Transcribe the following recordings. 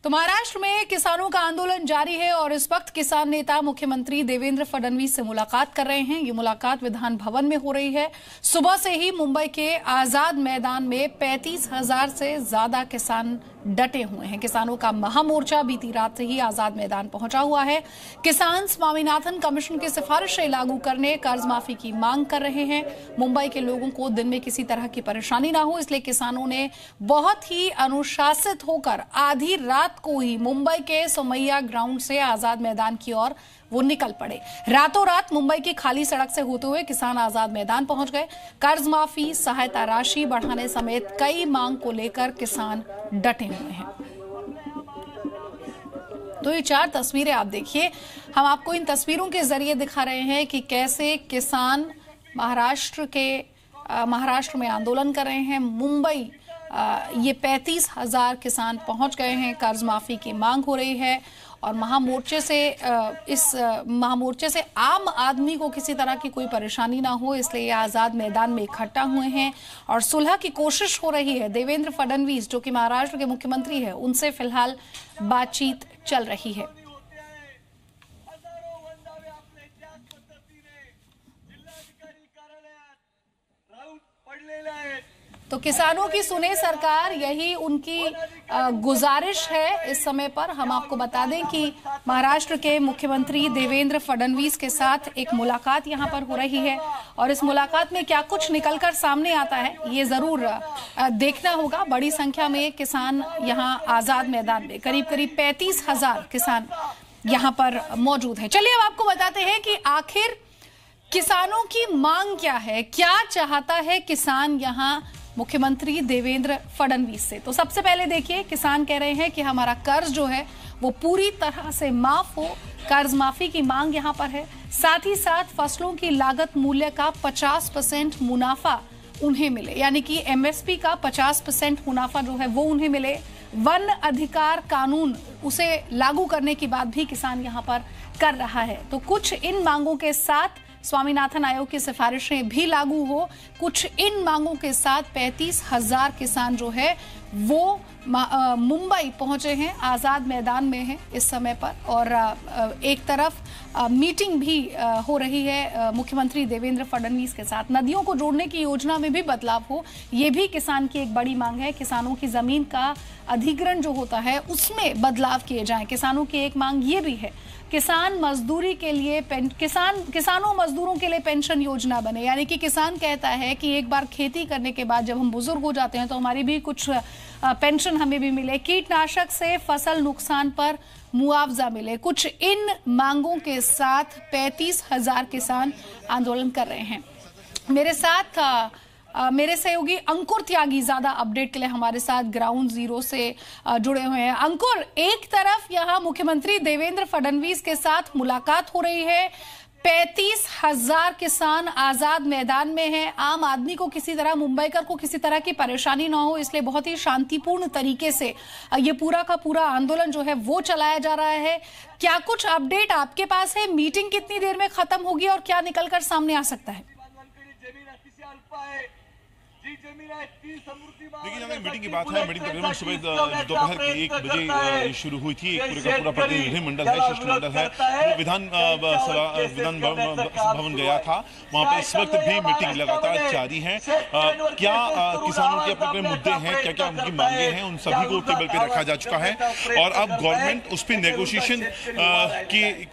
तो महाराष्ट्र में किसानों का आंदोलन जारी है और इस वक्त किसान नेता मुख्यमंत्री देवेंद्र फडणवीस से मुलाकात कर रहे हैं। ये मुलाकात विधान भवन में हो रही है। सुबह से ही मुंबई के आजाद मैदान में 35,000 से ज्यादा किसान डटे हुए हैं। किसानों का महामोर्चा बीती रात से ही आजाद मैदान पहुंचा हुआ है। किसान स्वामीनाथन कमीशन की सिफारिशें लागू करने, कर्ज माफी की मांग कर रहे हैं। मुंबई के लोगों को दिन में किसी तरह की परेशानी ना हो, इसलिए किसानों ने बहुत ही अनुशासित होकर आधी रात को ही मुंबई के सोमैया ग्राउंड से आजाद मैदान की ओर वो निकल पड़े। रातों रात मुंबई की खाली सड़क से होते हुए किसान आजाद मैदान पहुंच गए। कर्ज माफी, सहायता राशि बढ़ाने समेत कई मांग को लेकर किसान डटे हुए हैं। तो ये 4 तस्वीरें आप देखिए, हम आपको इन तस्वीरों के जरिए दिखा रहे हैं कि कैसे किसान महाराष्ट्र में आंदोलन कर रहे हैं। मुंबई ये 35,000 किसान पहुंच गए हैं। कर्ज माफी की मांग हो रही है और महामोर्चे से आम आदमी को किसी तरह की कोई परेशानी ना हो, इसलिए ये आजाद मैदान में इकट्ठा हुए हैं और सुलह की कोशिश हो रही है। देवेंद्र फडणवीस जो कि महाराष्ट्र के मुख्यमंत्री है, उनसे फिलहाल बातचीत चल रही है। तो किसानों की सुने सरकार, यही उनकी गुजारिश है। इस समय पर हम आपको बता दें कि महाराष्ट्र के मुख्यमंत्री देवेंद्र फडणवीस के साथ एक मुलाकात यहां पर हो रही है और इस मुलाकात में क्या कुछ निकलकर सामने आता है, ये जरूर देखना होगा। बड़ी संख्या में किसान यहां आजाद मैदान में करीब 35,000 किसान यहां पर मौजूद है। चलिए अब आपको बताते हैं कि आखिर किसानों की मांग क्या है, क्या चाहता है किसान यहां मुख्यमंत्री देवेंद्र फडणवीस से। तो सबसे पहले देखिए, किसान कह रहे हैं कि हमारा कर्ज जो है वो पूरी तरह से माफ हो। कर्ज माफी की मांग यहां पर है। साथ ही साथ फसलों की लागत मूल्य का 50% मुनाफा उन्हें मिले, यानी कि एमएसपी का 50% मुनाफा जो है वो उन्हें मिले। वन अधिकार कानून उसे लागू करने की बात भी किसान यहां पर कर रहा है। तो कुछ इन मांगों के साथ स्वामीनाथन आयोग की सिफारिशें भी लागू हो। कुछ इन मांगों के साथ 35,000 किसान जो है वो मुंबई पहुंचे हैं, आजाद मैदान में हैं इस समय पर। और एक तरफ मीटिंग भी हो रही है मुख्यमंत्री देवेंद्र फडणवीस के साथ। नदियों को जोड़ने की योजना में भी बदलाव हो, ये भी किसान की एक बड़ी मांग है। किसानों की जमीन का अधिग्रहण जो होता है उसमें बदलाव किए जाएं। किसानों की एक मांग ये भी है, किसानों मजदूरों के लिए पेंशन योजना बने। यानी कि किसान कहता है कि एक बार खेती करने के बाद जब हम बुजुर्ग हो जाते हैं तो हमारी भी कुछ पेंशन हमें भी मिले। कीटनाशक से फसल नुकसान पर मुआवजा मिले। कुछ इन मांगों के साथ 35,000 किसान आंदोलन कर रहे हैं। मेरे साथ मेरे सहयोगी अंकुर त्यागी ज्यादा अपडेट के लिए हमारे साथ ग्राउंड जीरो से जुड़े हुए हैं। अंकुर, एक तरफ यहां मुख्यमंत्री देवेंद्र फडणवीस के साथ मुलाकात हो रही है, 35,000 किसान आजाद मैदान में हैं। आम आदमी को किसी तरह, मुंबईकर को किसी तरह की परेशानी ना हो, इसलिए बहुत ही शांतिपूर्ण तरीके से ये पूरा का पूरा आंदोलन जो है वो चलाया जा रहा है। क्या कुछ अपडेट आपके पास है? मीटिंग कितनी देर में खत्म होगी और क्या निकलकर सामने आ सकता है? देखिए, मीटिंग की बात है। मीटिंग तकरीबन सुबह दोपहर के 1 बजे शुरू हुई थी। पूरे का पूरा प्रतिनिधिमंडल है, शिष्टमंडल है, वो विधान भवन गया था। वहां पे इस वक्त भी मीटिंग लगातार जारी है। क्या किसानों के अपने मुद्दे हैं, क्या क्या उनकी मांगे हैं, उन सभी को टेबल पे रखा जा चुका है और अब गवर्नमेंट उस पर नेगोशिएशन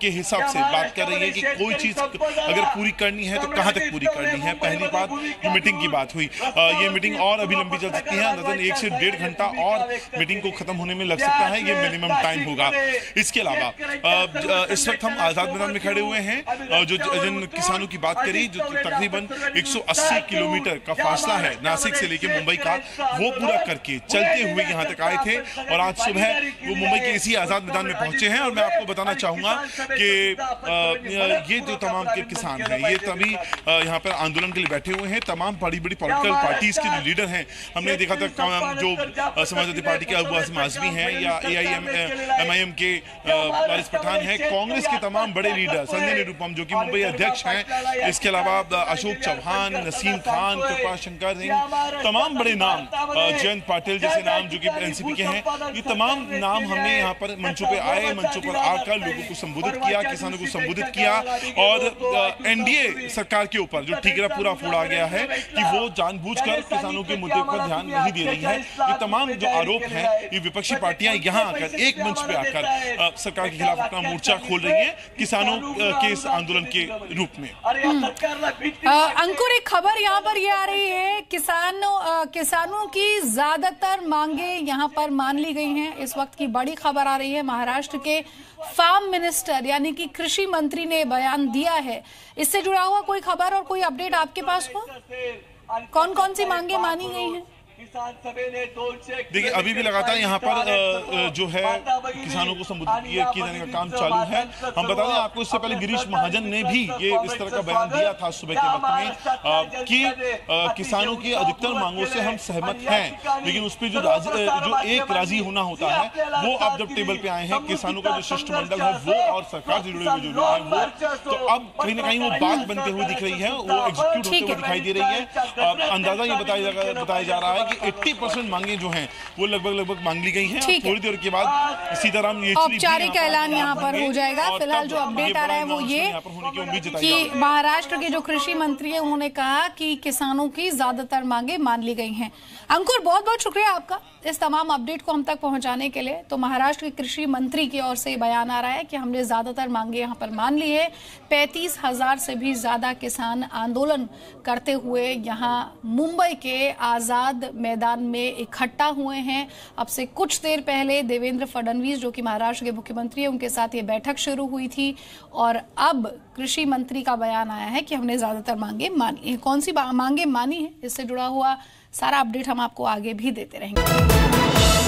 के हिसाब से बात कर रही है कि कोई चीज अगर पूरी करनी है तो कहां तक पूरी करनी है। पहली बात मीटिंग की बात हुई। ये मीटिंग और अभी लंबी चल सकती है। अंदाजन 1 से 1.5 घंटा और मीटिंग को खत्म होने में लग सकता है, ये मिनिमम टाइम होगा। इसके अलावा इस वक्त हम आजाद मैदान में खड़े हुए हैं। जो जिन किसानों की बात करी, जो तकरीबन 180 किलोमीटर का फासला है नासिक से लेके मुंबई का, वो पूरा करके चलते हुए यहाँ तक आए थे और आज सुबह वो मुंबई के इसी आजाद मैदान में पहुंचे हैं। और मैं आपको बताना चाहूंगा कि ये जो तमाम के किसान हैं, ये तभी यहाँ पर आंदोलन के लिए बैठे हुए हैं। तमाम बड़ी बड़ी पॉलिटिकल पार्टीज के जो लीडर हैं, हमने देखा था जो समाजवादी पार्टी के अबू आसिम आजमी हैं या MIM के वारिस पठान हैं, कांग्रेस के तमाम बड़े लीडर, संजय निरुपम जो कि मुंबई अध्यक्ष हैं, इसके अलावा अशोक चौहान, नसीम खान, कृपा शंकर सिंह, तमाम बड़े नाम, जयंत पाटिल जैसे नाम जो कि NCP के हैं, ये तमाम नाम हमने यहाँ पर मंचों पे आए, मंचों पर आकर लोगों को संबोधित किया, किसानों को संबोधित किया और NDA सरकार के ऊपर जो ठीकरा पूरा फोड़ा गया है कि वो जानबूझकर किसानों के मुद्दे पर ध्यान नहीं दे रही है। ये तमाम जो आरोप हैं, ये विपक्षी पार्टियां यहाँ आकर एक मंच पे आकर सरकार के खिलाफ अपना मोर्चा खोल रही हैं किसानों के इस आंदोलन के रूप में। अंकुर, एक खबर यहाँ पर ये आ रही है, किसानों की ज्यादातर मांगे यहाँ पर मान ली गई हैं। इस वक्त की बड़ी खबर आ रही है, महाराष्ट्र के फार्म मिनिस्टर यानी कि कृषि मंत्री ने बयान दिया है। इससे जुड़ा हुआ कोई खबर और कोई अपडेट आपके पास हो? कौन कौन सी मांगे मानी गई हैं? देखिए, अभी भी लगातार यहाँ पर जो है किसानों को संबोधित किए जाने का काम चालू है। हम बता दें आपको, इससे पहले गिरीश महाजन ने भी ये इस तरह का बयान दिया था सुबह के वक्त में कि किसानों की अधिकतर मांगों से हम सहमत हैं, लेकिन उस पर जो एक राजी होना होता है वो अब जब टेबल पे आए हैं किसानों का जो शिष्टमंडल है वो और सरकार से जुड़े हुए जो लोग हैं वो, तो अब कहीं ना कहीं वो बात बनते हुए दिख रही है, वो एग्जीक्यूट होते हुए दिखाई दे रही है। अंदाजा ये बताया जा रहा है कि 80% मांगे जो हैं वो लगभग मांग ली गई हैं। थोड़ी देर के बाद सीताराम औपचारिक ऐलान यहाँ पर हो जाएगा। फिलहाल जो अपडेट आ रहा है वो ये कि महाराष्ट्र के जो कृषि मंत्री है उन्होंने कहा कि किसानों की ज्यादातर मांगे मान ली गई हैं। अंकुर, बहुत बहुत शुक्रिया आपका इस तमाम अपडेट को हम तक पहुंचाने के लिए। तो महाराष्ट्र के कृषि मंत्री की ओर से बयान आ रहा है कि हमने ज्यादातर मांगे यहाँ पर मान ली है। 35,000 से भी ज्यादा किसान आंदोलन करते हुए यहाँ मुंबई के आजाद मैदान में इकट्ठा हुए हैं। अब से कुछ देर पहले देवेंद्र फडणवीस जो कि महाराष्ट्र के मुख्यमंत्री हैं, उनके साथ ये बैठक शुरू हुई थी और अब कृषि मंत्री का बयान आया है कि हमने ज्यादातर मांगे मान ली है। कौन सी मांगे मानी है, इससे जुड़ा हुआ सारा अपडेट हम आपको आगे भी देते रहेंगे।